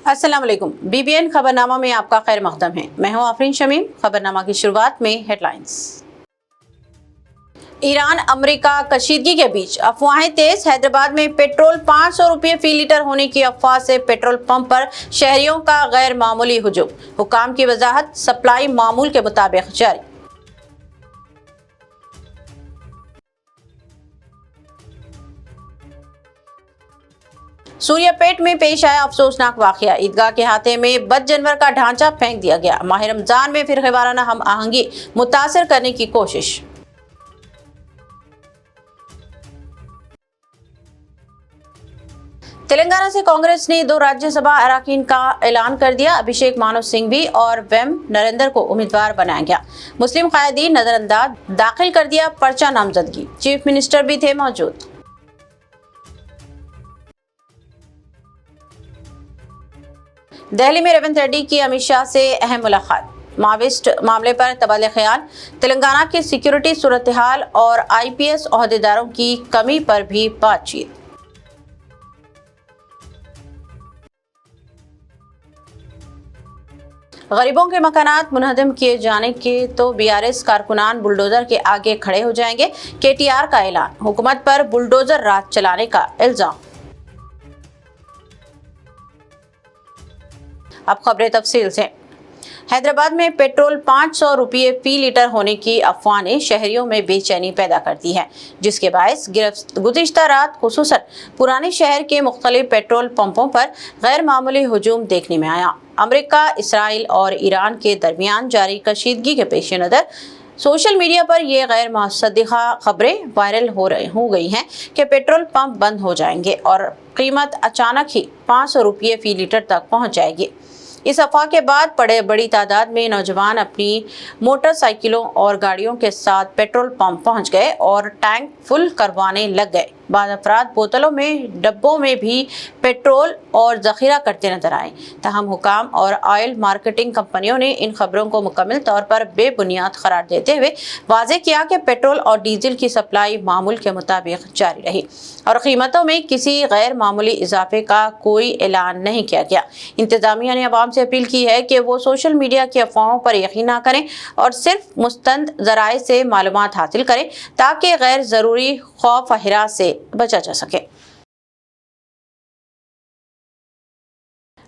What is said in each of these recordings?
अस्सलाम वालेकुम। BBN खबरनामा में आपका खैर मकदम है। मैं हूं आफरीन शमीम। खबरनामा की शुरुआत में हेडलाइंस। ईरान अमेरिका कशीदगी के बीच अफवाहें तेज। हैदराबाद में पेट्रोल 500 रुपये फी लीटर होने की अफवाह से पेट्रोल पंप पर शहरियों का गैर मामूली हुजूम। हुकाम की वजाहत, सप्लाई मामूल के मुताबिक जारी। सूर्यापेट में पेश आया अफसोसनाक वाकया। ईदगाह के हाथे में बद जानवर का ढांचा फेंक दिया गया। माह रमजान में फिर वाराना हम आहंगी मुतासर करने की कोशिश। तेलंगाना से कांग्रेस ने 2 राज्यसभा अरकान का ऐलान कर दिया। अभिषेक मानु सिंघवी और वेम नरेंद्र को उम्मीदवार बनाया गया। मुस्लिम कायदीन नजरअंदाज, दाखिल कर दिया पर्चा नामजदगी। चीफ मिनिस्टर भी थे मौजूद। दिल्ली में रेवंत रेड्डी की अमित शाह से अहम मुलाकात। माविस्ट मामले पर तबादला ख्याल, तेलंगाना की सिक्योरिटी सूरत हाल और IPS ओहदेदारों की कमी पर भी बातचीत। गरीबों के मकानात मुनहदम किए जाने के तो BRS कारकुनान बुलडोजर के आगे खड़े हो जाएंगे। KTR का ऐलान, हुकूमत पर बुलडोजर राज चलाने का इल्जाम। अब खबरें तफसील से। हैदराबाद में पेट्रोल 500 रुपये फी लीटर होने की अफवाह ने शहरियों में बेचैनी पैदा कर दी है, जिसके बायस गुज़िश्ता रात खुसूसन पुराने शहर के मुख्तलिफ पेट्रोल पंपों पर गैर मामूली हुजूम देखने में आया। अमेरिका, इसराइल और ईरान के दरमियान जारी कशीदगी के पेश नज़र सोशल मीडिया पर ये गैर मुसद्दिक़ा खबरें वायरल हो गई हैं कि पेट्रोल पंप बंद हो जाएंगे और कीमत अचानक ही 500 रुपये फी लीटर तक पहुंच जाएगी। इस अफवाह के बाद बड़ी तादाद में नौजवान अपनी मोटरसाइकिलों और गाड़ियों के साथ पेट्रोल पंप पहुंच गए और टैंक फुल करवाने लग गए। बाद अफराद बोतलों में, डब्बों में भी पेट्रोल और जखीरा करते नजर आए। तहम हुकाम और ऑयल मार्केटिंग कंपनियों ने इन खबरों को मुकम्मल तौर पर बेबुनियाद करार देते हुए वाज़ेह किया कि पेट्रोल और डीजल की सप्लाई मामूल के मुताबिक जारी रही और कीमतों में किसी गैर मामूली इजाफे का कोई ऐलान नहीं किया गया। इंतजामिया ने अवाम से अपील की है कि वो सोशल मीडिया की अफवाहों पर यकीन न करें और सिर्फ मुस्तंद ज़राए से मालूमात हासिल करें ताकि गैर ज़रूरी खौफ व हिरास से बचा जा सके।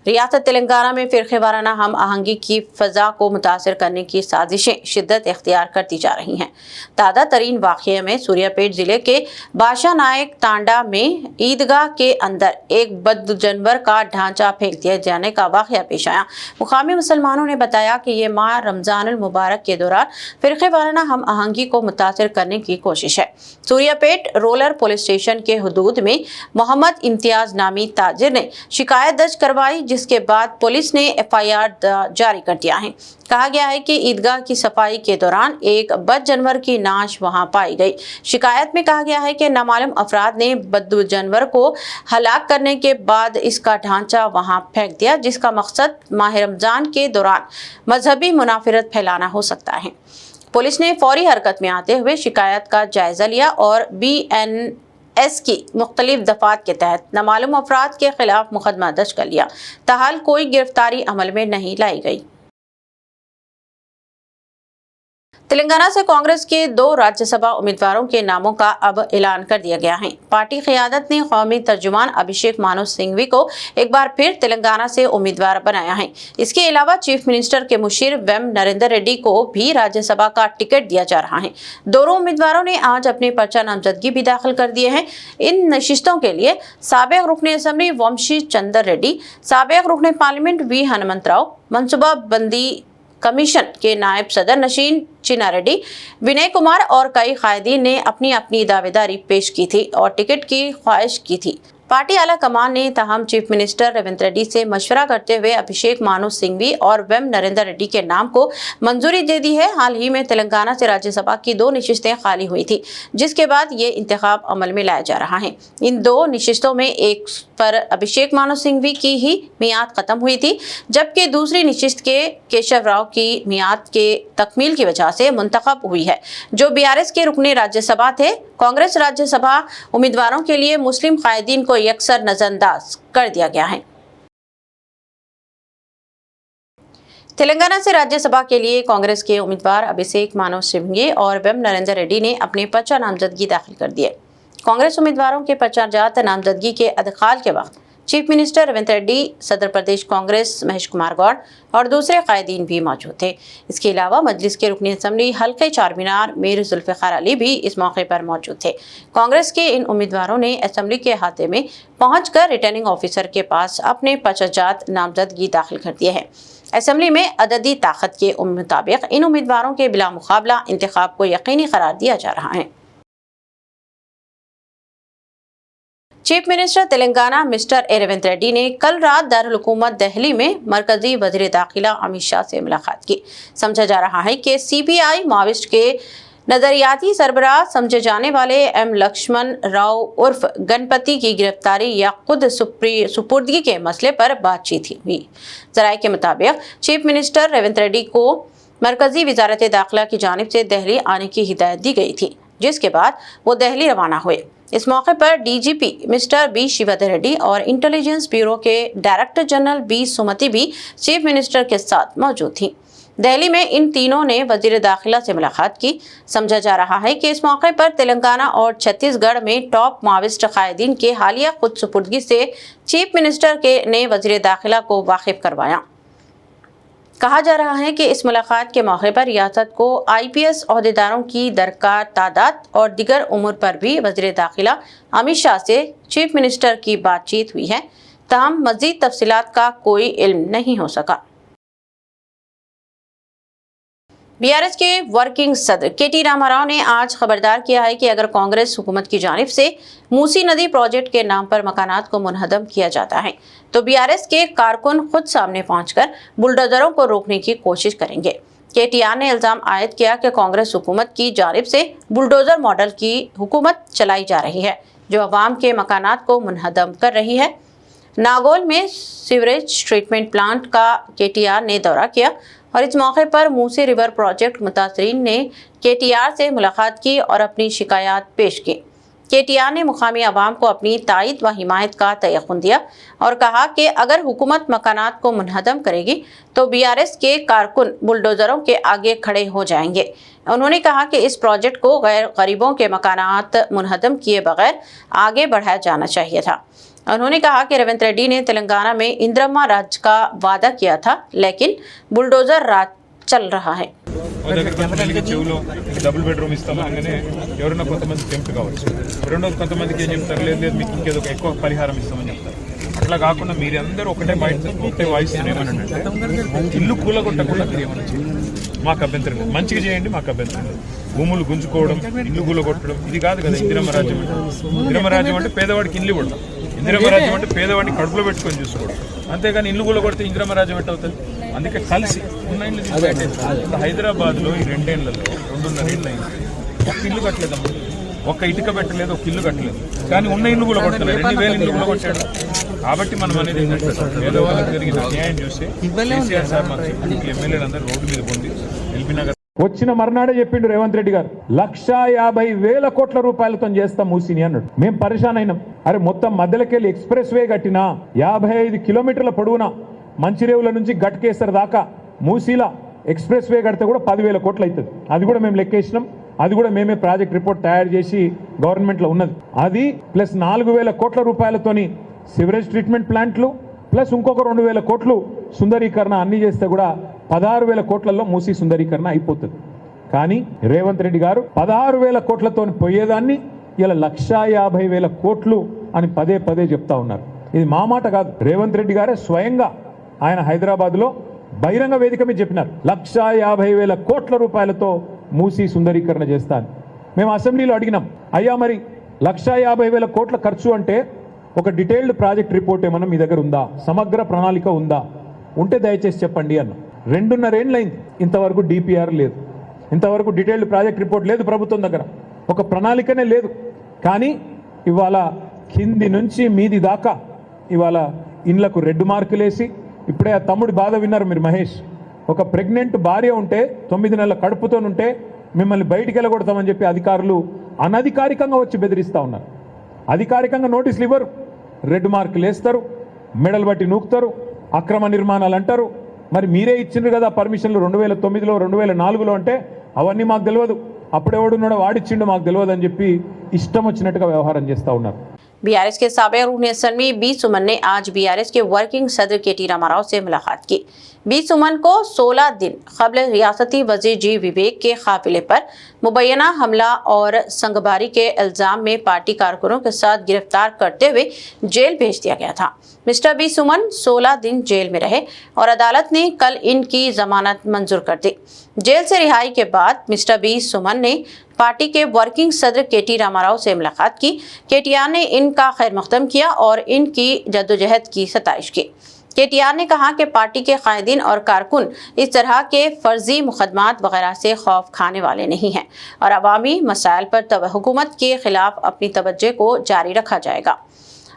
रियासत तेलंगाना में फिरके वाराना हम आहंगी की फ़ज़ा को मुतासर करने की साजिशें शिद्दत इख्तियार करती जा रही हैं। ताज़ा तरीन वाक़ये में सूर्यापेट ज़िले के बादशाह नायक तांडा में ईदगाह के अंदर एक बद जानवर का ढांचा फेंक दिए जाने का वाक़या पेश आया। मुकामी मुसलमानों ने बताया कि ये माह रमज़ानुल मुबारक के दौरान फिरके वाराना हम आहंगी को मुतासर करने की कोशिश है। सूर्यापेट रोलर पुलिस स्टेशन के हदूद में मोहम्मद इम्तियाज़ नामी ताजिर ने शिकायत दर्ज करवाई, जिसके बाद पुलिस ने FIR जारी कर दिया है। कहा गया है कि ईदगाह की सफाई के दौरान एक बद जानवर की नाश वहां पाई गई। शिकायत में कहा गया है कि नामालूम अफराद ने बद जानवर को हलाक करने के बाद इसका ढांचा वहां फेंक दिया, जिसका मकसद माह रमजान के दौरान मजहबी मुनाफिरत फैलाना हो सकता है। पुलिस ने फौरी हरकत में आते हुए शिकायत का जायजा लिया और BNS की मुख्तलिफ दफात के तहत नामालूम अफराद के खिलाफ मुकदमा दर्ज कर लिया। ताहाल कोई गिरफ्तारी अमल में नहीं लाई गई। तेलंगाना से कांग्रेस के 2 राज्यसभा उम्मीदवारों के नामों का अब ऐलान कर दिया गया है। पार्टी क़यादत ने कौमी तर्जुमान अभिषेक मानु सिंघवी को एक बार फिर तेलंगाना से उम्मीदवार बनाया है। इसके अलावा चीफ मिनिस्टर के मुशीर वेम नरेंद्र रेड्डी को भी राज्यसभा का टिकट दिया जा रहा है। दोनों उम्मीदवारों ने आज अपने पर्चा नामजदगी भी दाखिल कर दिए हैं। इन नशिस्तों के लिए साबिक रुकन असम्बली वंशी चंदर रेड्डी, साबिक रुकन पार्लियामेंट V हनुमंतराव, मनसूबा बंदी कमीशन के नायब सदर नशीन चिना रेड्डी, विनय कुमार और कई कायदीन ने अपनी अपनी दावेदारी पेश की थी और टिकट की ख्वाहिश की थी। पार्टी आला कमान ने तहम चीफ मिनिस्टर रेवंत रेड्डी से मशवरा करते हुए अभिषेक मानु सिंघवी और वेम नरेंद्र रेड्डी के नाम को मंजूरी दे दी है। हाल ही में तेलंगाना से राज्यसभा की 2 नशिस्तें खाली हुई थी, जिसके बाद ये इंतखाब अमल में लाया जा रहा है। इन 2 नशिस्तों में एक पर अभिषेक मानु सिंघवी की ही मियाद खत्म हुई थी, जबकि दूसरी नशिस्त के केशव राव की मियाद के तकमील की वजह से मुंतखब हुई है, जो BRS के रुकने राज्यसभा थे। कांग्रेस राज्यसभा उम्मीदवारों के लिए मुस्लिम कायदीन को यकसर नजरअंदाज कर दिया गया है। तेलंगाना से राज्यसभा के लिए कांग्रेस के उम्मीदवार अभिषेक मानव सिंघे और वेम नरेंद्र रेड्डी ने अपने पर्चा नामजदगी दाखिल कर दिए। कांग्रेस उम्मीदवारों के पर्चा जात नामजदगी के अदखाल के वक्त चीफ मिनिस्टर रेवंत रेड्डी, सदर प्रदेश कांग्रेस महेश कुमार गौड़ और दूसरे कायदीन भी मौजूद थे। इसके अलावा मजलिस के रुकनी असम्बली हल्के चारमीनार मीर जुल्फिकार अली भी इस मौके पर मौजूद थे। कांग्रेस के इन उम्मीदवारों ने असम्बली के अहाते में पहुंचकर रिटर्निंग ऑफिसर के पास अपने पर्चा जात नामजदगी दाखिल कर दिए हैं। असम्बली में अददी ताकत के मुताबिक इन उम्मीदवारों के बिला मुकाबला इंतखाब को यकीनी करार दिया जा रहा है। Chief minister Telangana mister Revanth Reddy ने कल रात दारुल हुकूमत दिल्ली में मरकजी वज़ीर दाखिला अमित शाह से मुलाकात की। समझा जा रहा है कि सीपीआई माओइस्ट के नजरियाती सरबराह समझे जाने वाले एम लक्ष्मण राव उर्फ गणपति की गिरफ्तारी या खुद सुपुर्दगी के मसले पर बातचीत हुई। जराये के मुताबिक चीफ मिनिस्टर रेवंत रेड्डी को मरकजी वजारत दाखिला की जानिब से दिल्ली आने की हिदायत दी गई थी, जिसके बाद वो दिल्ली रवाना हुए। इस मौके पर DGP mister B Shivdhar Reddy और इंटेलिजेंस ब्यूरो के डायरेक्टर जनरल बी सुमति भी चीफ मिनिस्टर के साथ मौजूद थी। दिल्ली में इन तीनों ने वजीर दाखिला से मुलाकात की। समझा जा रहा है कि इस मौके पर तेलंगाना और छत्तीसगढ़ में टॉप माओइस्ट कायदीन के हालिया खुद सुपुर्दगी से चीफ मिनिस्टर ने वजीर दाखिला को वाकिफ करवाया। कहा जा रहा है कि इस मुलाकात के मौके पर रियासत को आईपीएस ओहदेदारों की दरकार तादाद और दिगर उम्र पर भी वज़ीर दाखिला अमित शाह से चीफ मिनिस्टर की बातचीत हुई है। ताहम मज़ीद तफसीलात का कोई इल्म नहीं हो सका। बीआरएस के वर्किंग सदर केटी रामाराव ने आज खबरदार किया है कि अगर कांग्रेस हुकूमत की जानिब से मूसी नदी प्रोजेक्ट के नाम पर मकानात को मुनहदम किया जाता है तो बीआरएस के कारकुन खुद सामने पहुंचकर बुलडोजरों को रोकने की कोशिश करेंगे। केटीआर ने इल्जाम आयद किया कि कांग्रेस हुकूमत की जानिब से बुलडोजर मॉडल की हुकूमत चलाई जा रही है, जो अवाम के मकानात को मुनहदम कर रही है। नागौल में सीवरेज ट्रीटमेंट प्लांट का केटीआर ने दौरा किया और इस मौके पर मूसी रिवर प्रोजेक्ट मुतासरीन ने केटीआर से मुलाकात की और अपनी शिकायत पेश की। केटीआर ने मुकामी अवाम को अपनी तायद व हिमायत का तयक़ुन दिया और कहा कि अगर हुकूमत मकानात को मुनहदम करेगी तो बीआरएस के कारकुन बुलडोजरों के आगे खड़े हो जाएंगे। उन्होंने कहा कि इस प्रोजेक्ट को गरीबों के मकानात मुनहदम किए बगैर आगे बढ़ाया जाना चाहिए था। उन्होंने कहा कि रेवंत रेड्डी ने तेलंगाना में इंदिरम्मा राज का वादा किया था, लेकिन बुलडोजर राज चल रहा है। చెవులో డబుల్ బెడ్రూమ్ ఇస్తామనగానే ఎవరైనా కొంతమంది టెంప్ట్ కావచ్చు, రెండోది కొంతమందికి ఏం చెప్తారు, లేదు లేదు మీకు ఇంకేదో ఎక్కువ పరిహారం ఇస్తామని చెప్తారు. అట్లా కాకుండా మీరందరూ ఒకటే వాయిస్ ఏమనంటే ఇల్లు కూలగొట్టకుండా మీరు ఏమన్నా చేయండి, మాకు అభ్యంతరం లేదు, మంచిగా చేయండి, మాకు అభ్యంతరం లేదు. భూములు గుంజుకోవడం, ఇల్లు కూలగొట్టడం ఇది కాదు కదా ఇందిరమ్మ రాజ్యం అంటే. ఇందిరమ్మ రాజ్యం అంటే పేదవాడికి ఇల్లు ఇవ్వడం, ఇందిరమ్మ రాజ్యం అంటే పేదవాడిని కడుపులో పెట్టుకొని చూసుకోవడం, అంతేగాని ఇల్లు కూలగొడితే ఇందిరమ్మ రాజ్యం ఎట్ట అవుతుంది? అందుకే కలిసి ఉన్న ఇల్లు ఇప్పుడు హైదరాబాద్లో ఈ 2 ఏళ్లలో 2.5 ఏళ్ళు అయింది, ఒక ఇల్లు కట్టలేదమ్మా, ఒక ఇటుక పెట్టలేదు, ఒక ఇల్లు కట్టలేదు, కానీ ఉన్న ఇల్లు కూడా కొట్టలేదు, 2000 ఇల్లు కూడా కొట్టాడు. కాబట్టి మనం అనేది ఏంటంటే పేదవాళ్ళకి జరిగిన అన్యాయం చూసి కేసీఆర్ సార్ మాకు చెప్పి ఎమ్మెల్యేలందరూ రోడ్డు మీద పొంది ఎల్బీనగర్ వచ్చిన మర్నాడే చెప్పిండు రేవంత్ రెడ్డి గారు 1,50,000 కోట్ల రూపాయలతో చేస్తాం మూసిని అన్నాడు. మేము పరిశాన్ అయినాం. అరే మొత్తం మధ్యలోకెళ్ళి ఎక్స్ప్రెస్ వే కట్టినా 55 కిలోమీటర్ల పొడవునా మంచిరేవుల నుంచి గట్కేసర్ దాకా మూసీలా ఎక్స్ప్రెస్ వే కడితే కూడా 10,000 కోట్లు అవుతుంది. అది కూడా మేము లెక్కేసినాం. అది కూడా మేమే ప్రాజెక్ట్ రిపోర్ట్ తయారు చేసి గవర్నమెంట్లో ఉన్నది. అది ప్లస్ 4,000 కోట్ల రూపాయలతోని సివరేజ్ ట్రీట్మెంట్ ప్లాంట్లు ప్లస్ ఇంకొక 2,000 కోట్లు సుందరీకరణ అన్ని చేస్తే కూడా 16,000 కోట్లలో మూసీ సుందరీకరణ అయిపోతుంది. కానీ రేవంత్ రెడ్డి గారు 16,000 కోట్లతో పోయేదాన్ని ఇలా 1,50,000 కోట్లు అని పదే పదే చెప్తా ఉన్నారు. ఇది మా మాట కాదు, రేవంత్ రెడ్డి గారే స్వయంగా ఆయన హైదరాబాద్లో బహిరంగ వేదిక మీద చెప్పినారు 1,50,000 కోట్ల రూపాయలతో మూసీ సుందరీకరణ చేస్తాను. మేము అసెంబ్లీలో అడిగినాం, అయ్యా మరి 1,50,000 కోట్ల ఖర్చు అంటే ఒక డీటెయిల్డ్ ప్రాజెక్ట్ రిపోర్ట్ ఏమన్నా మీ దగ్గర ఉందా, సమగ్ర ప్రణాళిక ఉందా, ఉంటే దయచేసి చెప్పండి అన్న. 2.5 ఏళ్ళైంది, ఇంతవరకు డిపిఆర్ లేదు, ఇంతవరకు డీటెయిల్డ్ ప్రాజెక్ట్ రిపోర్ట్ లేదు ప్రభుత్వం దగ్గర, ఒక ప్రణాళికనే లేదు. కానీ ఇవాళ కింది నుంచి మీది దాకా ఇవాళ ఇండ్లకు రెడ్ మార్కులేసి, ఇప్పుడే ఆ తమ్ముడి బాధ విన్నారు మీరు మహేష్, ఒక ప్రెగ్నెంట్ భార్య ఉంటే 9 నెలల కడుపుతోనుంటే మిమ్మల్ని బయటికి వెళ్ళగొడతామని చెప్పి అధికారులు అనధికారికంగా వచ్చి బెదిరిస్తూ ఉన్నారు. అధికారికంగా నోటీసులు ఇవ్వరు, రెడ్ మార్కులు వేస్తారు, మెడలు బట్టి నూకుతారు, అక్రమ నిర్మాణాలు అంటారు, మరి మీరే ఇచ్చిండ్రు కదా పర్మిషన్లు 2009లో 2004లో అంటే అవన్నీ మాకు తెలియదు, అప్పుడెవడున్నాడో వాడిచ్చిండు మాకు తెలియదు అని చెప్పి ఇష్టం వచ్చినట్టుగా వ్యవహారం చేస్తూ ఉన్నారు. बीआरएस के साबिक रुकन असम्बली बी सुमन ने आज बीआरएस के वर्किंग सदर केटी रामाराव से मुलाकात की। बी सुमन को 16 दिन कबल रियासती वजीर जी विवेक के काफिले पर मुबैना हमला और संगबारी के इल्जाम में पार्टी कारकुनों के साथ गिरफ्तार करते हुए जेल भेज दिया गया था। मिस्टर बी सुमन 16 दिन जेल में रहे और अदालत ने कल इनकी जमानत मंजूर कर दी। जेल से रिहाई के बाद मिस्टर बी सुमन ने पार्टी के वर्किंग सदर केटी रामाराव से मुलाकात की। केटीआर ने इनका खैर मकदम किया और इनकी जद्दोजहद की सताइश की। केटीआर ने कहा कि पार्टी के कायदीन और कारकुन इस तरह के फर्जी मुकदमात वगैरह से खौफ खाने वाले नहीं हैं और अवामी मसाइल पर हुकूमत के खिलाफ अपनी तवज्जो को जारी रखा जाएगा।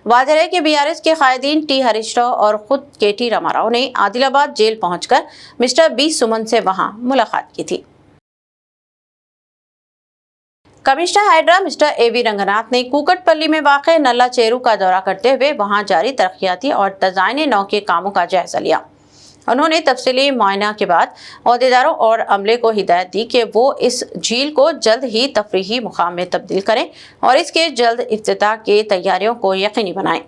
वाज़ेह है कि बीआरएस के कायदीन टी हरीश राव और खुद केटी रामाराव ने आदिलाबाद जेल पहुंचकर मिस्टर बी सुमन से वहां मुलाकात की थी। कमिश्नर हैदरा मिस्टर एवी रंगनाथ ने कुकटपल्ली में वाक़े नल्ला चेरू का दौरा करते हुए वहां जारी तरक्याती और तज़ाइन नौ के कामों का जायजा लिया। उन्होंने तफसीली मुआयना के बाद अहदेदारों और अमले को हिदायत दी कि वो इस झील को जल्द ही तफरीही मुकाम में तब्दील करें और इसके जल्द इफ्तिताह की तैयारियों को यकीनी बनाएं।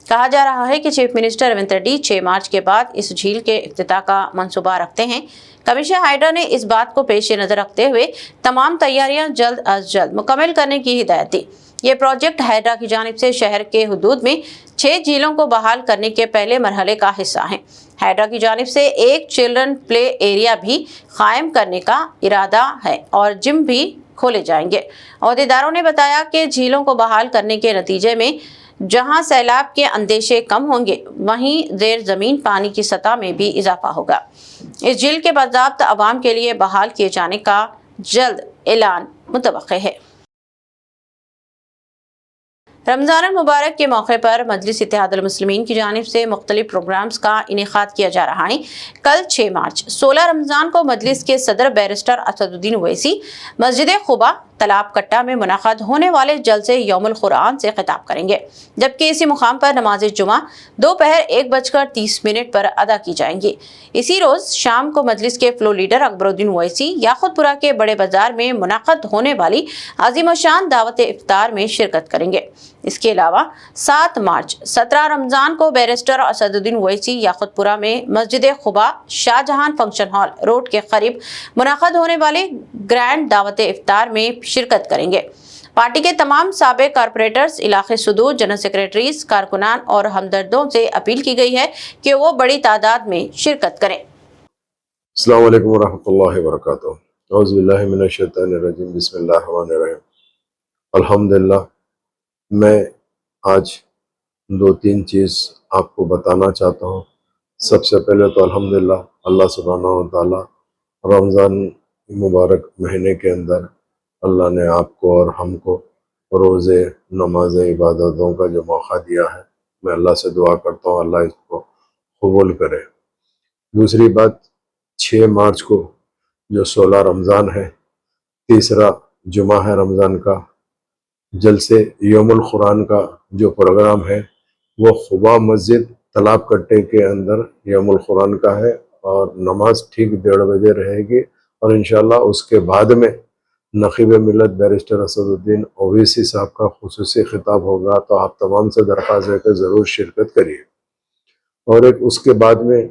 कहा जा रहा है कि चीफ मिनिस्टर रेवंत रेड्डी 6 मार्च के बाद इस झील के इफ्तिताह का मंसूबा रखते हैं। कमिश्नर हैदरा ने इस बात को पेश नज़र रखते हुए तमाम तैयारियां जल्द अज जल्द मुकम्मल करने की हिदायत दी। ये प्रोजेक्ट हैदरा की जानिब से शहर के हुदूद में 6 झीलों को बहाल करने के पहले मरहले का हिस्सा है। हैदरा की जानिब से एक चिल्ड्रन प्ले एरिया भी कायम करने का इरादा है और जिम भी खोले जाएंगे। अहदेदारों ने बताया कि झीलों को बहाल करने के नतीजे में जहां सैलाब के अंदेशे कम होंगे वहीं ज़ेर ज़मीन पानी की सतह में भी इजाफा होगा। इस झील के बाज़ाब्ता अवाम के लिए बहाल किए जाने का जल्द ऐलान मुतवक्के है। रमज़ान मुबारक के मौके पर मजलिस इत्तेहादुल मुस्लिमीन की जानिब से मुख्तलिफ प्रोग्राम्स का इनेकाद किया जा रहा है। कल 6 मार्च 16 रमज़ान को मजलिस के सदर बैरिस्टर असदुद्दीन ओवैसी मस्जिद खुबा तालाब कट्टा में मुनाकाद होने वाले जलसे यौमुल कुरान से खिताब करेंगे, जबकि इसी मुकाम पर नमाज जुमा दोपहर 1:30 पर अदा की जाएंगी। इसी रोज़ शाम को मजलिस के फ्लो लीडर अकबरुद्दीन ओवैसी याकुतपुरा के बड़े बाजार में मुनाकाद होने वाली अजीमशान दावत इफ्तार में शिरकत करेंगे। इसके अलावा 7 मार्च 17 रमज़ान को बैरिस्टर असदुद्दीन ओवैसी याकुतपुरा में मस्जिद खुबा शाहजहां फंक्शन हॉल रोड के करीब मुनाकाद होने वाले ग्रैंड दावत इफ्तार में शिरकत करेंगे। पार्टी के तमाम साबिक कारपोरेटर्स, इलाके सुदूर, जनरल सेक्रेटरीज, कारकुनान और हमदर्दों से अपील की गई है कि वो बड़ी तादाद में शिरकत करें। अस्सलामु अलैकुम वरहमतुल्लाहि वबरकातुहू। औज़ु बिल्लाहि मिनश शैतानिर रजीम। बिस्मिल्लाहिर रहमानिर रहीम। अल्हम्दुलिल्लाह, मैं आज 2-3 चीज़ आपको बताना चाहता हूँ। सबसे पहले तो अल्हम्दुलिल्लाह अल्लाह सुब्हानहू व तआला रमज़ान मुबारक महीने के अंदर अल्लाह ने आपको और हमको रोज़े नमाज इबादतों का जो मौका दिया है, मैं अल्लाह से दुआ करता हूँ अल्लाह इसको कबूल करे। दूसरी बात, 6 मार्च को जो 16 रमज़ान है, तीसरा जुमा है रमज़ान का, जलसे यौमुल कुरान का जो प्रोग्राम है वो खुबा मस्जिद तालाब कट्टे के अंदर यौमुल कुरान का है और नमाज ठीक 1:30 बजे रहेगी और इंशाअल्लाह उसके बाद में नक़ीब मिल्लत बैरिस्टर असदुद्दीन ओवैसी साहब का खुसूसी खिताब होगा। तो आप तमाम से दरख्वास्त है कि ज़रूर शिरकत करिए। और एक उसके बाद में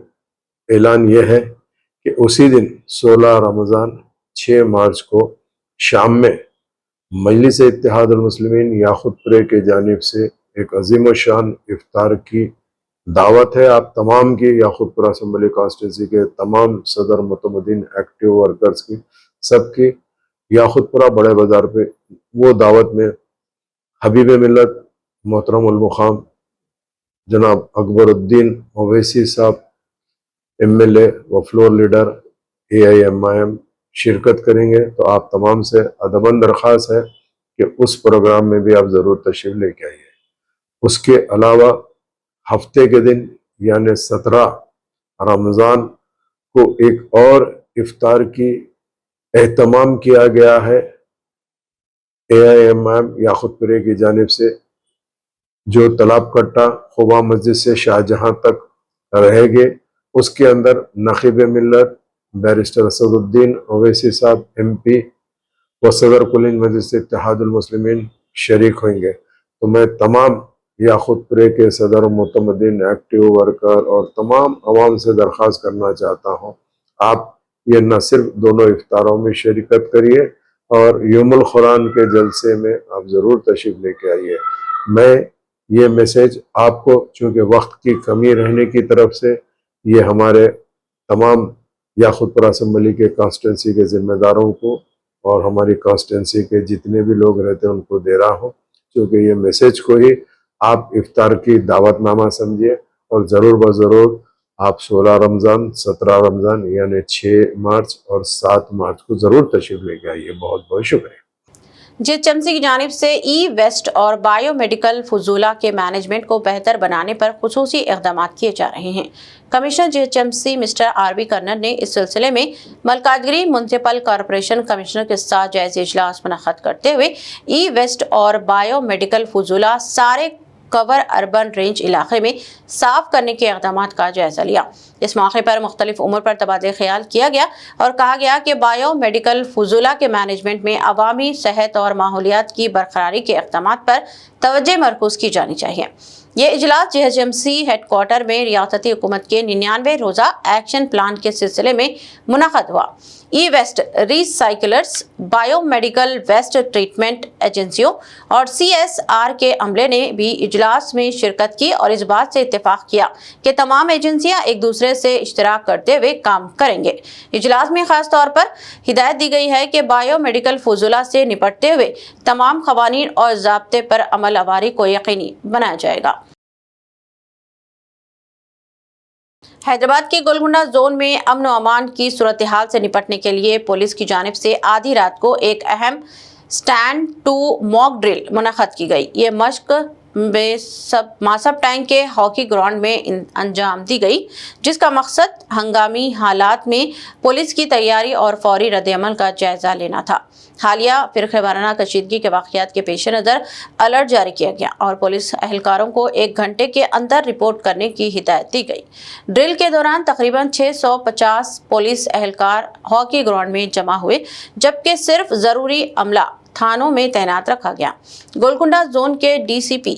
ऐलान यह है कि उसी दिन 16 रमज़ान 6 मार्च को शाम में मजलिस इत्तेहादुल मुस्लिमीन याकुतपुरे के जानिब से एक अजीम शान इफ्तार की दावत है आप तमाम की, याकुतपुरा असम्बली कॉन्स्टिट्यूंसी के तमाम सदर मुतमदीन एक्टिव वर्कर्स की, सबकी याकुतपुरा बड़े बाजार पे वो दावत में हबीब मिल्लत मोहतरमुल मुकाम जनाब अकबरुद्दीन ओवैसी साहब MLA व फ्लोर लीडर AIMIM शिरकत करेंगे। तो आप तमाम से अदबन दरख्वास्त है कि उस प्रोग्राम में भी आप ज़रूर तशरीफ़ लेके आइए। उसके अलावा हफ्ते के दिन यानी 17 रमज़ान को एक और इफ्तार की एहतमाम किया गया है AIMIM याकुतपुरे की जानिब से, जो तालाब कट्टा खुबा मस्जिद से शाहजहां तक रहेंगे उसके अंदर नकीब मिल्लत बैरिस्टर असदुद्दीन ओवैसी साहब MP व सदर कुल मजलिस इत्तेहादुल मुस्लिमीन शरीक होंगे। तो मैं तमाम याखुतपुरे के सदर मुतमद्दीन एक्टिव वर्कर और तमाम अवाम से दरख्वास्त करना चाहता हूँ, आप ये न सिर्फ दोनों इफ्तारों में शिरकत करिए और यौमुल कुरान के जलसे में आप ज़रूर तशरीफ़ लेके आइए। मैं ये मैसेज आपको, चूँकि वक्त की कमी रहने की तरफ से, ये हमारे तमाम याखुतपुर असम्बली के कॉन्स्टिट्यूंसी के ज़िम्मेदारों को और हमारी कॉन्स्टिट्यूंसी के जितने भी लोग रहते हैं उनको दे रहा हूँ, क्योंकि ये मैसेज को ही आप इफ्तार की दावतनामा समझिए और ज़रूर ब ज़रूर आप 16 रमज़ान, 17 रमज़ान यानी 6 मार्च और 7 मार्च को ज़रूर तशरीफ़ लेके आइए। बहुत बहुत शुक्रिया। जीएचएमसी की जानिब से ई-वेस्ट और बायोमेडिकल फजूला के मैनेजमेंट को बेहतर बनाने पर खुसूसी इक़दाम किए जा रहे हैं। Commissioner GHMC mister RB Karnan ने इस सिलसिले में मलकाजगिरी म्युनिसिपल कॉरपोरेशन कमिश्नर के साथ जायज़ा इजलास मुनअक़्क़द करते हुए ई-वेस्ट और बायोमेडिकल फजूला सारे कवर अर्बन रेंज इलाके में साफ करने के इक़दाम का जायजा लिया। इस मौके पर मुख्तलिफ उम्र पर तबादला ख्याल किया गया और कहा गया कि बायो मेडिकल फजूला के मैनेजमेंट में अवामी सेहत और माहौलियात की बरकरारी के इक़दाम पर तवज्जो मरकूज़ की जानी चाहिए। ये इजलास जीएचएमसी हेडक्वार्टर में रियासती हुकूमत के 99 रोज़ा एक्शन प्लान के सिलसिले में मुनअक़्क़द हुआ। E waste recyclers, biomedical waste treatment एजेंसियों और CSR के अमले ने भी इजलास में शिरकत की और इस बात से इत्तेफाक किया कि तमाम एजेंसियां एक दूसरे से इश्तराक करते हुए काम करेंगे। इजलास में खास तौर पर हिदायत दी गई है कि बायोमेडिकल फजूला से निपटते हुए तमाम क़वानीन और ज़ाब्ते पर अमल आवारी को यकीनी बनाया जाएगा। हैदराबाद के गोलकुंडा जोन में अमन और अमान की सूरत हाल से निपटने के लिए पुलिस की जानिब से आधी रात को एक अहम स्टैंड टू मॉक ड्रिल मुनअक़्क़द की गई। ये मश्क मासब टैंक के हॉकी ग्राउंड में अंजाम दी गई, जिसका मकसद हंगामी हालात में पुलिस की तैयारी और फौरी रद्द-ए-अमल का जायजा लेना था। हालिया फिरक़े वाराना कशीदगी के वाक़यात के पेश नज़र अलर्ट जारी किया गया और पुलिस अहलकारों को 1 घंटे के अंदर रिपोर्ट करने की हिदायत दी गई। ड्रिल के दौरान तकरीबन 650 पुलिस अहलकार हॉकी ग्राउंड में जमा हुए, जबकि सिर्फ ज़रूरी अमला थानों में तैनात रखा गया। गोलकुंडा जोन के DCP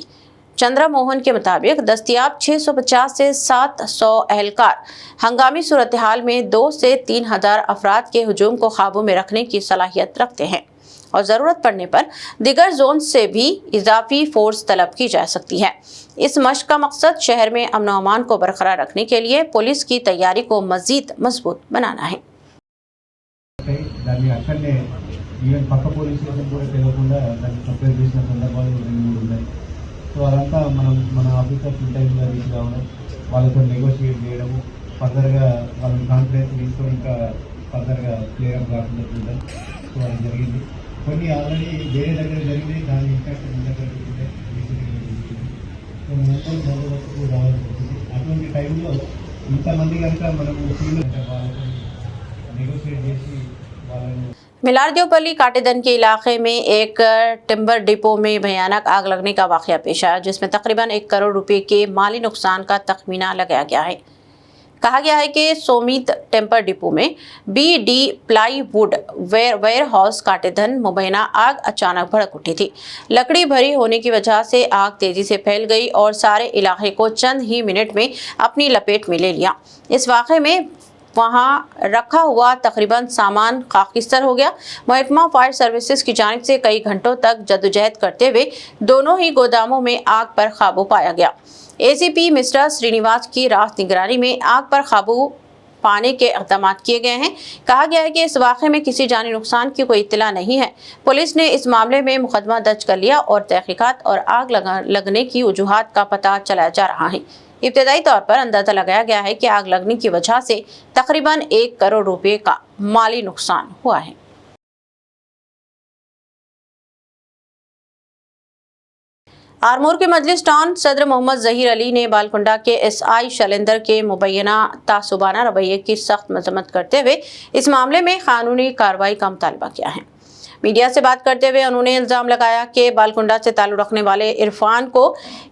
चंद्रा मोहन के मुताबिक दस्तियाब 650 से 700 अहलकार हंगामी सूरत हाल में 2 से 3 हज़ार अफराद के हुजूम को काबू में रखने की सलाहियत रखते हैं और ज़रूरत पड़ने पर दीगर जोन से भी इजाफी फोर्स तलब की जा सकती है। इस मश्क का मकसद शहर में अमन और अमान को बरकरार रखने के लिए पुलिस की तैयारी को मज़ीद मजबूत बनाना है। ఈవెన్ పక్క పోలీస్ స్టేషన్ కూడా తెలియకుండా దాన్ని కంప్లైంట్ చేసిన సందర్భాలు 2-3 ఉన్నాయి. సో అదంతా మన ఆఫీసర్స్ టైంలో రీచ్ కావడం, వాళ్ళతో నెగోషియేట్ చేయడము, ఫర్దర్గా వాళ్ళని కాన్ఫిడెన్స్ తీసుకొని ఇంకా ఫర్దర్గా క్లియర్ కాకుండా చూడడం. సో అది జరిగింది. కొన్ని ఆల్రెడీ వేరే దగ్గర జరిగింది, దాని ఇంపాక్ట్ మన దగ్గర జరిగింది. సో మొత్తం బందోబస్తు రావాల్సి వస్తుంది. అటువంటి టైంలో ఇంతమంది కనుక మనము ఫీల్డ్ వాళ్ళతో నెగోషియేట్ చేసి వాళ్ళని मिलारदेवपल्ली काटेदन के इलाके में एक टिम्बर डिपो में भयानक आग लगने का वाक़या पेश आया, जिसमें तकरीबन 1 करोड़ रुपए के माली नुकसान का तखमीना लगाया गया है। कहा गया है कि सोमित टेम्पर डिपो में BD प्लाईवुड वेयर हाउस काटेधन मुबैना आग अचानक भड़क उठी थी। लकड़ी भरी होने की वजह से आग तेजी से फैल गई और सारे इलाके को चंद ही मिनट में अपनी लपेट में ले लिया। इस वाक़े में वहाँ रखा हुआ तकरीबन सामान खाकिस्तर हो गया। महकमा फायर सर्विसेज की जानिब से कई घंटों तक जद्दोजहद करते हुए दोनों ही गोदामों में आग पर काबू पाया गया। ACP मिस्टर श्रीनिवास की राहत निगरानी में आग पर काबू पाने के इक़दाम किए गए हैं। कहा गया है कि इस वाक़े में किसी जानी नुकसान की कोई इत्तला नहीं है। पुलिस ने इस मामले में मुकदमा दर्ज कर लिया और तहकीकात और आग लगने की वजूहात का पता चलाया जा रहा है। इब्तदाई तौर पर अंदाजा लगाया गया है कि आग लगने की वजह से तकरीबन 1 करोड़ रुपए का माली नुकसान हुआ है। आरमूर के मजलिस टाउन सदर मोहम्मद जहीर अली ने बालकुंडा के SI शैलेंद्र के मुबैना तासुबाना रवैये की सख्त मजम्मत करते हुए इस मामले में कानूनी कार्रवाई का मुतालबा किया है। मीडिया से बात करते हुए उन्होंने इल्जाम लगाया कि बालकुंडा से ताल्लुक रखने वाले इरफान को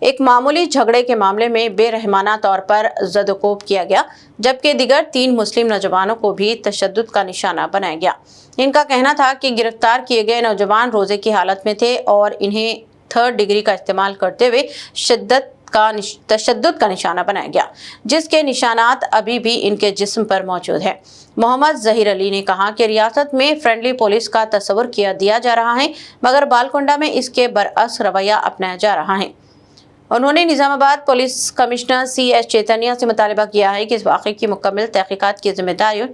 एक मामूली झगड़े के मामले में बेरहमाना तौर पर ज़दोकोब किया गया, जबकि दीगर 3 मुस्लिम नौजवानों को भी तशद्दुद का निशाना बनाया गया। इनका कहना था कि गिरफ्तार किए गए नौजवान रोजे की हालत में थे और इन्हें 3rd डिग्री का इस्तेमाल करते हुए तशद्दुद का निशाना बनाया गया, जिसके निशानात अभी भी इनके जिस्म पर मौजूद है। मोहम्मद जहीर अली ने कहा कि रियासत में फ्रेंडली पुलिस का तस्वर दिया जा रहा है, मगर बालकुंडा में इसके बरअक्स रवैया अपनाया जा रहा है। उन्होंने Nizamabad police commissioner CS Chaitanya से मुतालबा किया है कि इस वाक़े की मुकम्मल तहकीकात की जिम्मेदारियों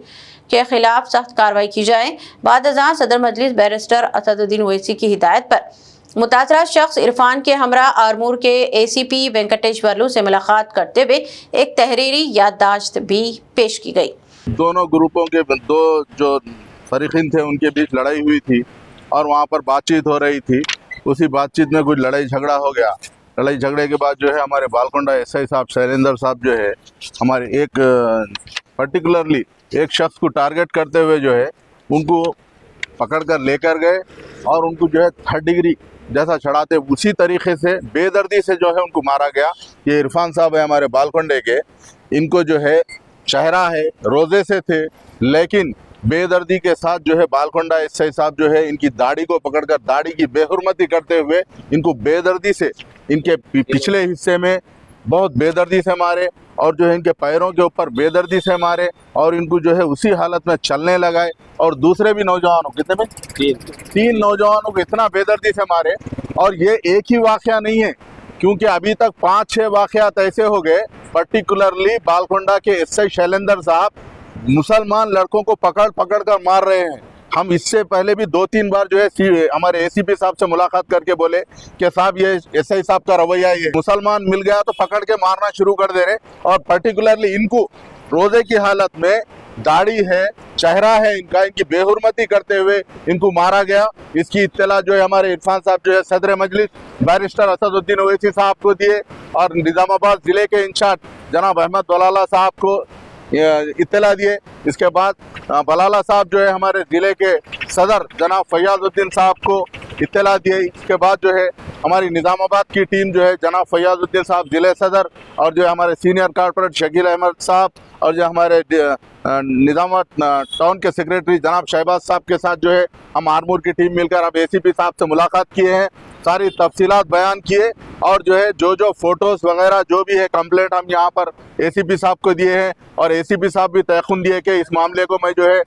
के खिलाफ सख्त कार्रवाई की जाए। बाद अज़ां सदर मजलिस बैरिस्टर असदुद्दीन ओवैसी की हिदायत पर मुतासरा शख्स इरफान के हमरा आरमूर के ACP वेंकटेश वर्लू से मुलाकात करते हुए एक तहरीरी याददाश्त भी पेश की गई। दोनों ग्रुपों के 2 जो फरीकीन थे उनके बीच लड़ाई हुई थी और वहाँ पर बातचीत हो रही थी। उसी बातचीत में कुछ लड़ाई झगड़ा हो गया। लड़ाई झगड़े के बाद जो है हमारे बालकुंडा SI साहब शैलेंद्र साहब जो है हमारे एक पर्टिकुलरली एक शख्स को टारगेट करते हुए जो है उनको पकड़ कर लेकर गए और उनको जो है 3rd डिग्री जैसा चढ़ाते उसी तरीके से बेदर्दी से जो है उनको मारा गया। ये इरफान साहब है हमारे बालकुंडे के, इनको जो है चेहरा है, रोज़े से थे, लेकिन बेदर्दी के साथ जो है बालकुंडा SI साहब जो है इनकी दाढ़ी को पकड़कर दाढ़ी की बेहुरमती करते हुए इनको बेदर्दी से इनके पिछले हिस्से में बहुत बेदर्दी से मारे और जो है इनके पैरों के ऊपर बेदर्दी से मारे और इनको जो है उसी हालत में चलने लगाए। और दूसरे भी नौजवानों कितने में 3 नौजवानों को इतना बेदर्दी से मारे। और ये एक ही वाक़या नहीं है, क्योंकि अभी तक 5-6 वाक़यात ऐसे हो गए, पर्टिकुलरली बालकुंडा के SI शैलेंद्र साहब मुसलमान लड़कों को पकड़ कर मार रहे हैं। हम इससे पहले भी 2-3 बार जो है हमारे ACP साहब से मुलाकात करके बोले कि साहब ये SI साहब का रवैया ये मुसलमान मिल गया तो पकड़ के मारना शुरू कर दे रहे। और पर्टिकुलरली इनको रोजे की हालत में दाढ़ी है, चेहरा है इनका, इनकी बेहुरमती करते हुए इनको मारा गया। इसकी इत्तला जो है हमारे इरफान साहब जो है सदर मजलिस बैरिस्टर असदुद्दीन ओवैसी साहब को दिए और निजामाबाद ज़िले के इंचार्ज जनाब अहमद बलाला साहब को इत्तला दिए। इसके बाद बलाला साहब जो है हमारे ज़िले के सदर जनाब फैयाजुद्दीन साहब को इत्तला दिए। इसके बाद जो है हमारी निज़ामाबाद की टीम जो है जनाब फैयाजुद्दीन साहब ज़िले सदर और जो हमारे सीनियर कॉर्पोरेट शकील अहमद साहब और जो हमारे निज़ामाबाद टाउन के सेक्रेटरी जनाब शहबाज साहब के साथ जो है हम आरमूर की टीम मिलकर अब ACP साहब से मुलाकात किए हैं, सारी तफसीलात बयान किए और जो है जो फोटोज़ वगैरह जो भी है कंप्लेंट हम यहाँ पर ACP साहब को दिए हैं और ACP साहब भी तयक़ुन दिए कि इस मामले को मैं जो है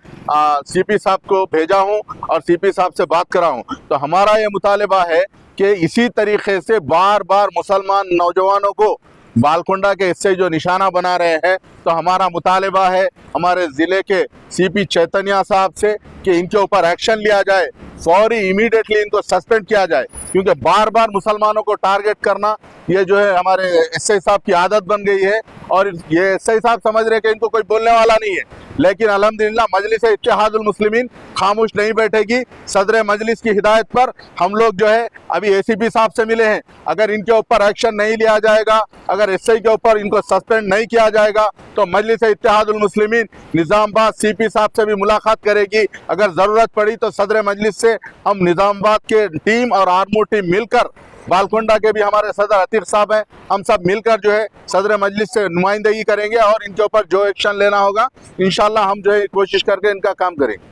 CP साहब को भेजा हूँ और CP साहब से बात करा हूँ। तो हमारा ये मुतालबा है कि इसी तरीके से बार बार मुसलमान नौजवानों को बालकुंडा के इससे जो निशाना बना रहे हैं, तो हमारा मुतालबा है हमारे ज़िले के CP चैतन्या साहब से कि इनके ऊपर एक्शन लिया जाए, फौरी इमीडिएटली इनको सस्पेंड किया जाए, क्योंकि बार बार मुसलमानों को टारगेट करना ये जो है हमारे SI साहब की आदत बन गई है। और ये SI साहब समझ रहे कि इनको कोई बोलने वाला नहीं है, लेकिन अल्हम्दुलिल्लाह मजलिस इत्तेहादुल मुस्लिमीन खामोश नहीं बैठेगी। सदर मजलिस की हिदायत पर हम लोग जो है अभी ACP साहब से मिले हैं। अगर इनके ऊपर एक्शन नहीं लिया जाएगा, अगर SI के ऊपर इनको सस्पेंड नहीं किया जाएगा, तो मजलिस इत्तेहादुल मुस्लिमीन निज़ामाबाद CP साहब से भी मुलाकात करेगी। अगर ज़रूरत पड़ी तो सदर मजलिस से हम निज़ामाबाद के टीम और आर्मू टीम मिलकर, बालकुंडा के भी हमारे सदर अतीक साहब हैं, हम सब मिलकर जो है सदर मजलिस से नुमाइंदगी करेंगे और इनके ऊपर जो एक्शन लेना होगा इंशाल्लाह हम जो है कोशिश करके इनका काम करेंगे।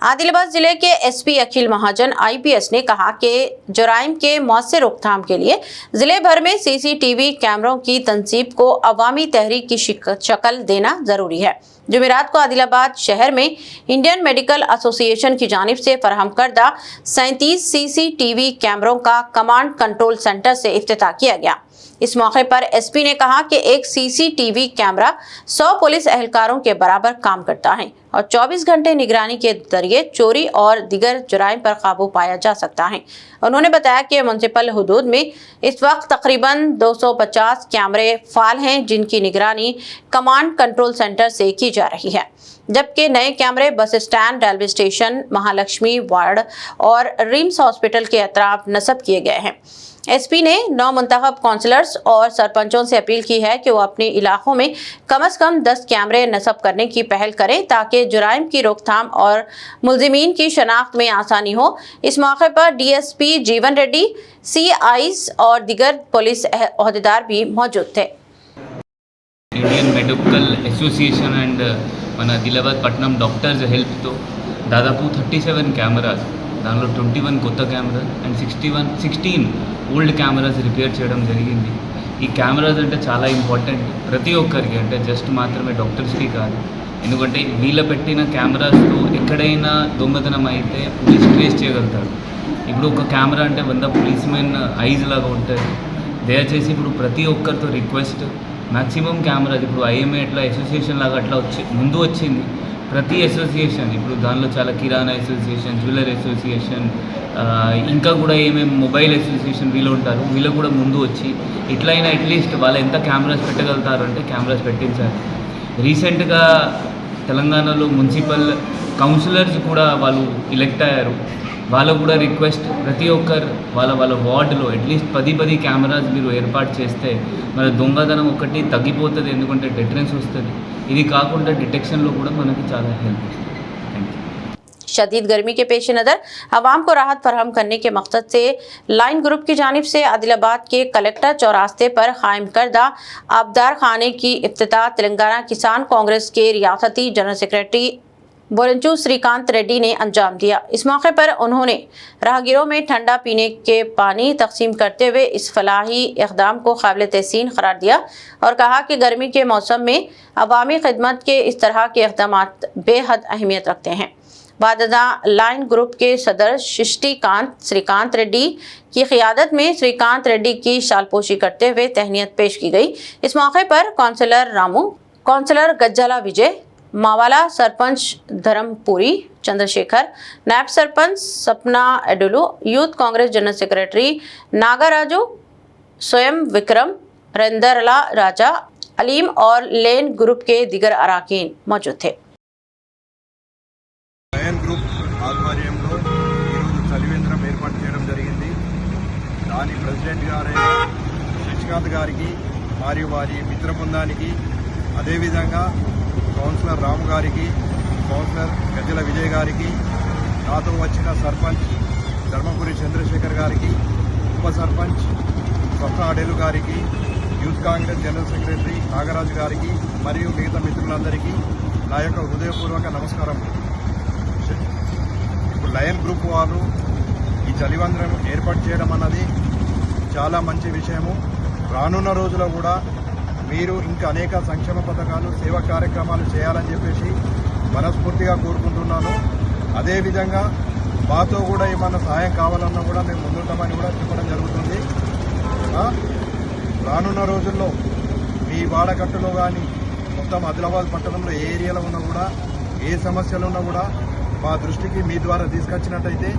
आदिलाबाद जिले के SP अखिल महाजन IPS ने कहा कि जराइम के मौसर रोकथाम के लिए जिले भर में CCTV कैमरों की तंसीब को अवामी तहरीक की शक्ल देना जरूरी है। जुमेरात को आदिलाबाद शहर में इंडियन मेडिकल एसोसिएशन की जानिब से फराहम करदा 37 CCTV कैमरों का कमांड कंट्रोल सेंटर से इफ्तिताह किया गया। इस मौके पर SP ने कहा कि एक CCTV कैमरा 100 पुलिस एहलकारों के बराबर काम करता है और 24 घंटे निगरानी के जरिए चोरी और दिगर जुराइम पर काबू पाया जा सकता है। उन्होंने बताया कि म्युनिसिपल हुदूद में इस वक्त तकरीबन 250 कैमरे फाल हैं, जिनकी निगरानी कमांड कंट्रोल सेंटर से की जा रही है, जबकि नए कैमरे bus stand, railway station, Mahalakshmi ward और रिम्स हॉस्पिटल के अतराफ नस्ब किए गए हैं। एसपी ने नौ मुंतखब काउंसलर्स और सरपंचों से अपील की है कि वो अपने इलाकों में कम से कम 10 कैमरे नस्ब करने की पहल करें ताकि जुराइम की रोकथाम और मुलजिमीन की शनाख्त में आसानी हो। इस मौके पर डीएसपी जीवन रेड्डी, सीआईज और दीगर पुलिस अहदेदार भी मौजूद थे। ఇండియన్ మెడికల్ అసోసియేషన్ అండ్ మన దిలాబాద్ పట్నం డాక్టర్స్ హెల్ప్తో దాదాపు 37 కెమెరాస్, దానిలో 21 కొత్త cameras and 16 old cameras repair చేయడం జరిగింది. ఈ కెమెరాస్ అంటే చాలా ఇంపార్టెంట్ ప్రతి ఒక్కరికి, అంటే జస్ట్ మాత్రమే డాక్టర్స్కి కాదు. ఎందుకంటే వీళ్ళ పెట్టిన కెమెరాస్తో ఎక్కడైనా దొంగతనం అయితే పోలీస్ ట్రేస్ చేయగలుగుతారు. ఇప్పుడు ఒక కెమెరా అంటే 100 పోలీస్ మెన్ ఐజ్ లాగా ఉంటుంది. దయచేసి ఇప్పుడు ప్రతి ఒక్కరితో రిక్వెస్ట్, మ్యాక్సిమం కెమెరాస్ ఇప్పుడు ఐఎంఏ అట్లా అసోసియేషన్ లాగా అట్లా ముందు వచ్చింది. ప్రతి అసోసియేషన్ ఇప్పుడు దానిలో చాలా కిరాణా అసోసియేషన్, జ్యువెలరీ అసోసియేషన్, ఇంకా కూడా ఏమేమి మొబైల్ అసోసియేషన్ వీళ్ళు ఉంటారు, వీళ్ళు కూడా ముందు వచ్చి ఇట్లయినా అట్లీస్ట్ వాళ్ళు ఎంత కెమెరాస్ పెట్టగలుగుతారు అంటే కెమెరాస్ పెట్టించారు. రీసెంట్గా తెలంగాణలో మున్సిపల్ కౌన్సిలర్స్ కూడా వాళ్ళు ఎలెక్ట్ అయ్యారు. వాళ్ళకు కూడా రిక్వెస్ట్, ప్రతి ఒక్కరు వాళ్ళ వార్డులో అట్లీస్ట్ 10 కెమెరాస్ మీరు ఏర్పాటు చేస్తే మన దొంగతనం ఒకటి తగ్గిపోతుంది. ఎందుకంటే డిటరెన్స్ వస్తుంది. ఇది కాకుండా డిటెక్షన్లో కూడా మనకి చాలా హెల్ప్ వస్తుంది. Thank you. शदीद गर्मी के पेश नज़र आवाम को राहत फराहम करने के मकसद से लाइन ग्रुप की जानिब से आदिलाबाद के कलेक्टर चौरास्ते पर कायम करदा आबदार खाने की इफ्तिताह तेलंगाना किसान कांग्रेस के रियासती जनरल सेक्रेटरी बोरंचू श्रीकांत रेड्डी ने अंजाम दिया। इस मौके पर उन्होंने राहगीरों में ठंडा पीने के पानी तकसीम करते हुए इस फलाही इक़दाम को काबिल तहसीन करार दिया और कहा कि गर्मी के मौसम में अवामी खिदमत के इस तरह के इक़दाम बेहद अहमियत रखते हैं। बाददा लाइन ग्रुप के सदर श्रीकांत रेड्डी की क़ियादत में श्रीकांत रेड्डी की शालपोशी करते हुए तहनीत पेश की गई। इस मौके पर काउंसलर रामू, काउंसलर गज्जाला विजय, मावाला सरपंच धर्मपुरी चंद्रशेखर, नायब sarpanch Sapna Edulu, youth Congress general secretary Nagaraju, Swayam Vikram, रेंदरला राजा, अलीम और लेन ग्रुप के दिगर अराकीन मौजूद थे। లయన్ గ్రూప్ ఆధ్వర్యంలో ఈరోజు చలివేంద్రం ఏర్పాటు చేయడం జరిగింది. దాని ప్రెసిడెంట్ గారైన శశికాంత్ గారికి మరియు వారి మిత్ర బృందానికి, అదేవిధంగా కౌన్సిలర్ రాము గారికి, కౌన్సిలర్ గజ్జల విజయ్ గారికి, నాతో వచ్చిన సర్పంచ్ ధర్మపురి చంద్రశేఖర్ గారికి, ఉప సర్పంచ్ స్వప్న అడేలు గారికి, youth Congress general secretary Nagaraju గారికి మరియు మిగతా మిత్రులందరికీ నా యొక్క హృదయపూర్వక నమస్కారం. ఇప్పుడు లయన్ గ్రూప్ వారు ఈ చలివేంద్రం ఏర్పాటు చేయడం అన్నది చాలా మంచి విషయము. రానున్న రోజుల్లో కూడా మీరు ఇంకా అనేక సంక్షేమ పథకాలు, సేవా కార్యక్రమాలు చేయాలని చెప్పేసి మనస్ఫూర్తిగా కోరుకుంటున్నాను. అదేవిధంగా మాతో కూడా ఏమన్నా సహాయం కావాలన్నా కూడా మేము ముందుంటామని కూడా చెప్పడం జరుగుతుంది. రానున్న రోజుల్లో మీ వాడకట్టులో కానీ మొత్తం ఆదిలాబాద్ పట్టణంలో ఏ ఏరియాలో ఉన్నా కూడా, ఏ సమస్యలు ఉన్నా కూడా మా దృష్టికి మీ ద్వారా తీసుకొచ్చినట్టయితే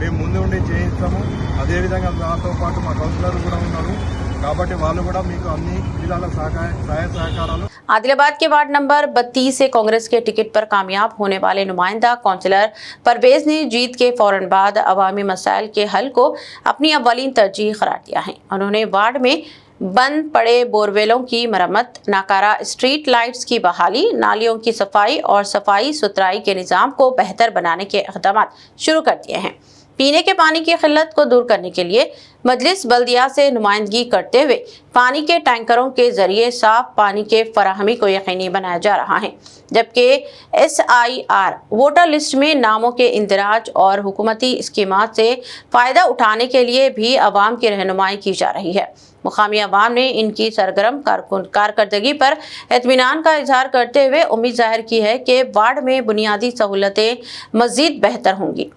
మేము ముందు ఉండి చేయిస్తాము. అదేవిధంగా నాతో పాటు మా కౌన్సిలర్ కూడా ఉన్నారు కాబట్టి వాళ్ళు కూడా మీకు అన్ని విధాల సహాయ సహకారాలు. आदिलाबाद के वार्ड नंबर 32 से कांग्रेस के टिकट पर कामयाब होने वाले नुमाइंदा काउंसलर परवेज ने जीत के फौरन बाद अवामी मसाइल के हल को अपनी अव्वलीन तरजीह करार दिया है। उन्होंने वार्ड में बंद पड़े बोरवेलों की मरम्मत, नाकारा स्ट्रीट लाइट्स की बहाली, नालियों की सफाई और सफाई सुथराई के निज़ाम को बेहतर बनाने के इक़दाम शुरू कर दिए हैं। पीने के पानी की किल्लत को दूर करने के लिए मजलिस बल्दिया से नुमाइंदगी करते हुए पानी के टैंकरों के जरिए साफ पानी के फराहमी को यकीनी बनाया जा रहा है, जबकि SIR वोटर लिस्ट में नामों के इंदराज और हुकूमती स्कीमात से फ़ायदा उठाने के लिए भी अवाम की रहनुमाई की जा रही है। मुकामी अवाम ने इनकी सरगर्म कारकर्दगी पर इत्मीनान का इजहार करते हुए उम्मीद जाहिर की है कि वार्ड में बुनियादी सहूलतें मज़ीद बेहतर होंगी।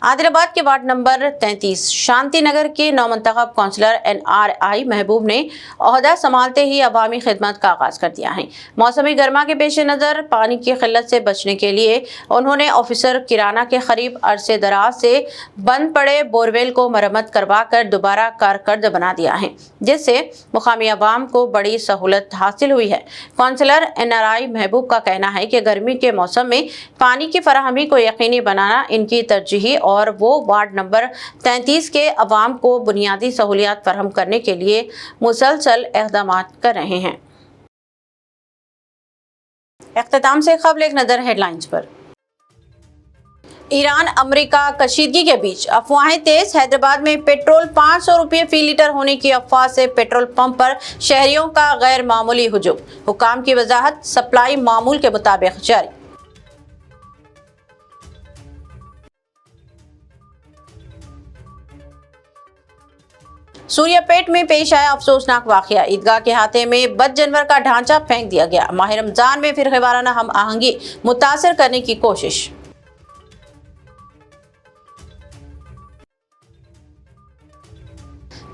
आदिलाबाद के वार्ड नंबर 33 शांति नगर के नौमंतखब काउंसलर NRI महबूब ने ओहदा संभालते ही अवामी खिदमत का आगाज कर दिया है। मौसमी गर्मा के पेश नज़र पानी की किल्लत से बचने के लिए उन्होंने ऑफिसर किराना के करीब अरसे दराज से बंद पड़े बोरवेल को मरम्मत करवा कर दोबारा कारकर्द बना दिया है, जिससे मुकामी अवाम को बड़ी सहूलत हासिल हुई है। काउंसलर NRI महबूब का कहना है कि गर्मी के मौसम में पानी की फराहमी को यकीनी बनाना इनकी तरजीही और वो वार्ड नंबर 33 के अवाम को बुनियादी सहूलियात फराहम करने के लिए मुसलसल इक़दाम कर रहे हैं। इख्तिताम से क़ब्ल एक नज़र हेडलाइंस पर। ईरान अमेरिका कशीदगी के बीच अफवाहें तेज। हैदराबाद में पेट्रोल 500 रुपये फी लीटर होने की अफवाह से पेट्रोल पंप पर शहरियों का गैर मामूली हुजूम। हुकाम की वजाहत, सप्लाई मामूल के मुताबिक जारी। सूर्यापेट में पेश आया अफसोसनाक वाकया। ईदगाह के हाथे में बद जानवर का ढांचा फेंक दिया गया। माह रमजान में फिर ख़वाराना हम आहंगी मुतासर करने की कोशिश।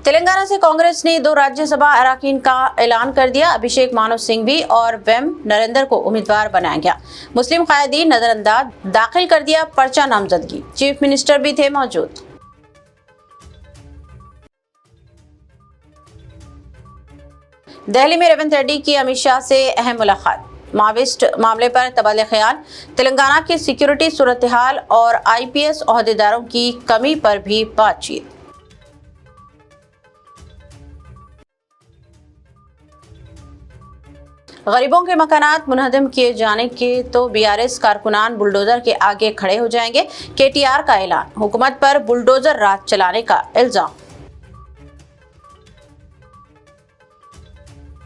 तेलंगाना से कांग्रेस ने 2 राज्यसभा अराकीन का ऐलान कर दिया। अभिषेक मानु सिंघवी और वेम नरेंद्र को उम्मीदवार बनाया गया। मुस्लिम कायदीन नजरअंदाज, दाखिल कर दिया पर्चा नामजदगी। चीफ मिनिस्टर भी थे मौजूद। दिल्ली में रेवंत रेड्डी की अमित शाह से अहम मुलाकात। माविस्ट मामले पर तबादले ख्याल, तेलंगाना की सिक्योरिटी सूरत हाल और IPS ओहदेदारों की कमी पर भी बातचीत। गरीबों के मकानात मुनहदम किए जाने के तो BRS कारकुनान बुलडोजर के आगे खड़े हो जाएंगे। KTR का ऐलान, हुकूमत पर बुलडोजर राज चलाने का इल्जाम।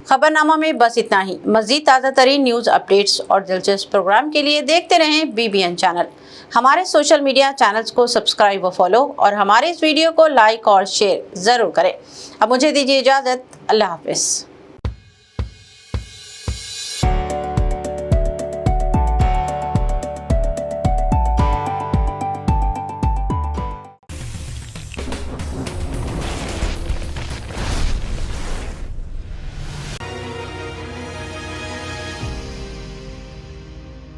खबरनामा में बस इतना ही। मज़ीद ताज़ा तरीन न्यूज़ अपडेट्स और दिलचस्प प्रोग्राम के लिए देखते रहें BBN चैनल। हमारे सोशल मीडिया चैनल्स को सब्सक्राइब व फॉलो और हमारे इस वीडियो को लाइक और शेयर ज़रूर करें। अब मुझे दीजिए इजाज़त। अल्लाह हाफ़िज़।